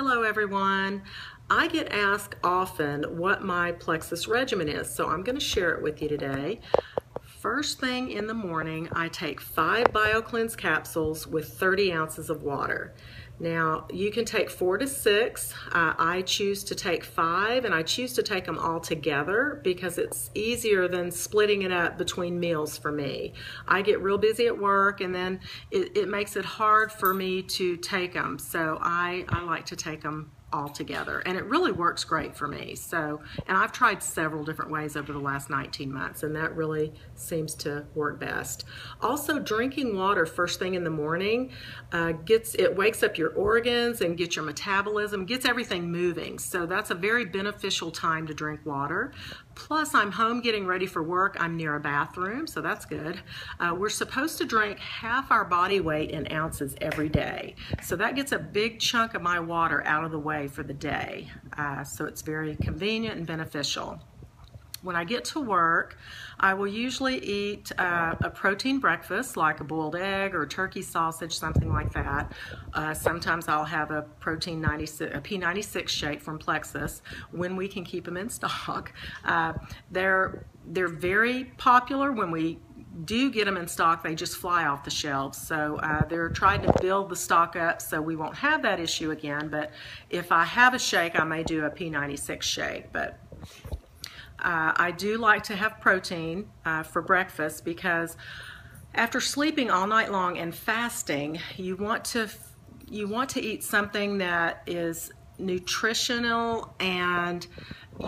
Hello everyone. I get asked often what my Plexus regimen is, so I'm going to share it with you today. First thing in the morning, I take 5 BioCleanse capsules with 30 ounces of water. Now, you can take 4 to 6. I choose to take 5, and I choose to take them all together because it's easier than splitting it up between meals for me. I get real busy at work, and then it makes it hard for me to take them, so I like to take them all together, and it really works great for me. So, and I've tried several different ways over the last 19 months, and that really seems to work best. Also, drinking water first thing in the morning it wakes up your organs and gets your metabolism, gets everything moving. So that's a very beneficial time to drink water. Plus, I'm home getting ready for work. I'm near a bathroom, so that's good. We're supposed to drink half our body weight in ounces every day. So that gets a big chunk of my water out of the way for the day. So it's very convenient and beneficial. When I get to work, I will usually eat a protein breakfast like a boiled egg or turkey sausage, something like that. Sometimes I'll have a P96 shake from Plexus when we can keep them in stock. They're very popular. When we do get them in stock, they just fly off the shelves. So they're trying to build the stock up so we won't have that issue again. But if I have a shake, I may do a P96 shake. But I do like to have protein for breakfast because after sleeping all night long and fasting, you want to eat something that is nutritional, and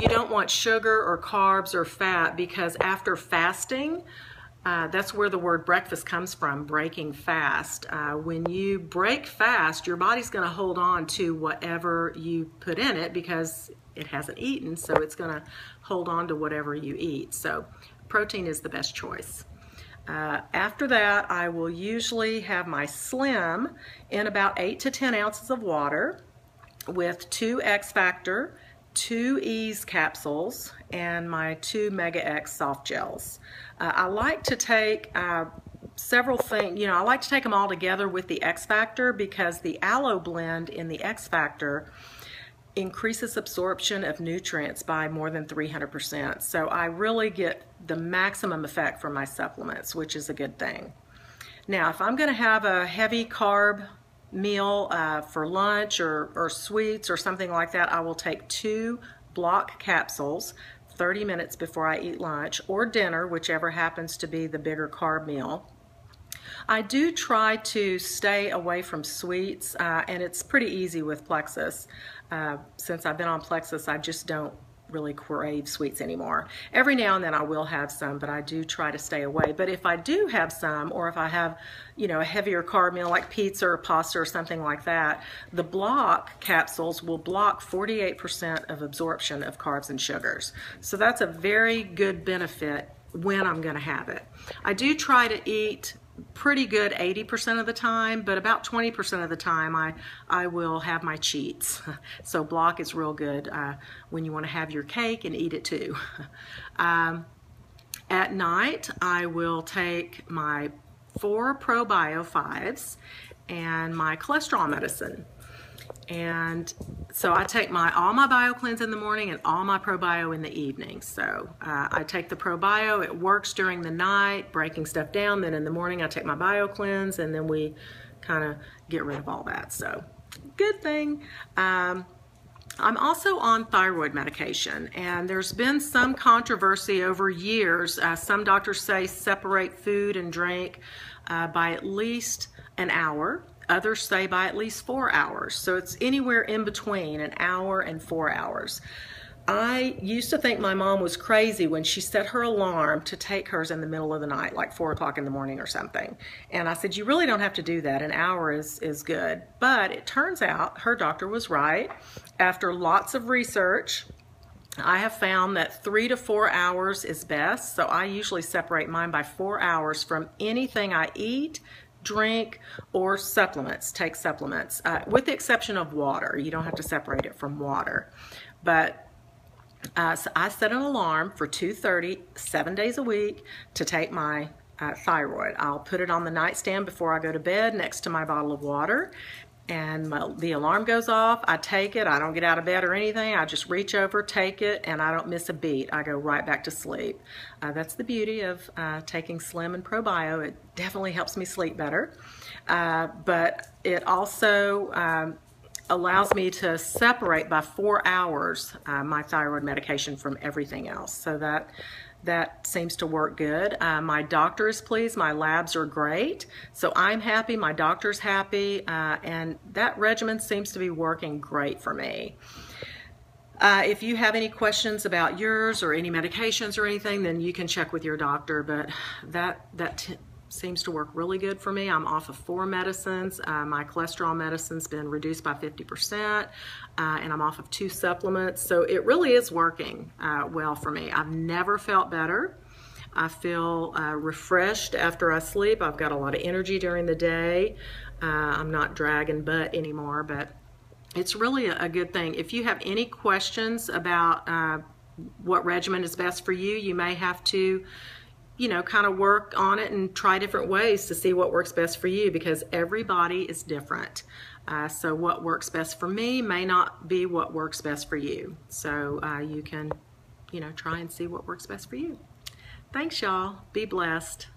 you don't want sugar or carbs or fat, because after fasting, that's where the word breakfast comes from, breaking fast. When you break fast, your body's going to hold on to whatever you put in it because it hasn't eaten, so it's going to hold on to whatever you eat. So protein is the best choice. After that, I will usually have my Slim in about 8 to 10 ounces of water with 2 X Factor, 2 Ease capsules, and my 2 Mega X soft gels. I like to take several things, I like to take them all together with the X Factor because the aloe blend in the X Factor increases absorption of nutrients by more than 300%. So I really get the maximum effect from my supplements, which is a good thing. Now, if I'm going to have a heavy carb meal for lunch or sweets or something like that, I will take 2 block capsules 30 minutes before I eat lunch or dinner, whichever happens to be the bigger carb meal. I do try to stay away from sweets, and it's pretty easy with Plexus. Since I've been on Plexus, I just don't really crave sweets anymore. Every now and then I will have some, but I do try to stay away. But if I do have some, or if I have, a heavier carb meal like pizza or pasta or something like that, the block capsules will block 48% of absorption of carbs and sugars. So that's a very good benefit when I'm going to have it. I do try to eat pretty good 80% of the time, but about 20% of the time I will have my cheats. So block is real good when you want to have your cake and eat it too. At night, I will take my 4 ProBio 5s and my cholesterol medicine. And so I take all my BioCleanse in the morning and all my ProBio in the evening. So I take the ProBio, it works during the night, breaking stuff down. Then in the morning I take my BioCleanse, and then we kind of get rid of all that. So good thing. I'm also on thyroid medication, and there's been some controversy over years. Some doctors say separate food and drink by at least an hour. Others say by at least 4 hours. So it's anywhere in between an hour and 4 hours. I used to think my mom was crazy when she set her alarm to take hers in the middle of the night, like 4 o'clock in the morning or something. And I said, you really don't have to do that. An hour is good. But it turns out her doctor was right. After lots of research, I have found that 3 to 4 hours is best. So I usually separate mine by 4 hours from anything I eat, drink, or supplements. Take supplements, with the exception of water. You don't have to separate it from water. But so I set an alarm for 2:30, 7 days a week, to take my thyroid. I'll put it on the nightstand before I go to bed next to my bottle of water, and the alarm goes off. I take it. I don't get out of bed or anything. I just reach over, take it, and I don't miss a beat. I go right back to sleep. That's the beauty of taking Slim and ProBio. It definitely helps me sleep better, but it also allows me to separate by 4 hours my thyroid medication from everything else. So that seems to work good. My doctor is pleased. My labs are great. So I'm happy. My doctor's happy. And that regimen seems to be working great for me. If you have any questions about yours or any medications or anything, then you can check with your doctor. But that seems to work really good for me. I'm off of 4 medicines. My cholesterol medicine's been reduced by 50%, and I'm off of 2 supplements. So it really is working well for me. I've never felt better. I feel refreshed after I sleep. I've got a lot of energy during the day. I'm not dragging butt anymore, but it's really a good thing. If you have any questions about what regimen is best for you, you may have to kind of work on it and try different ways to see what works best for you, because everybody is different. So what works best for me may not be what works best for you. So you can, try and see what works best for you. Thanks, y'all. Be blessed.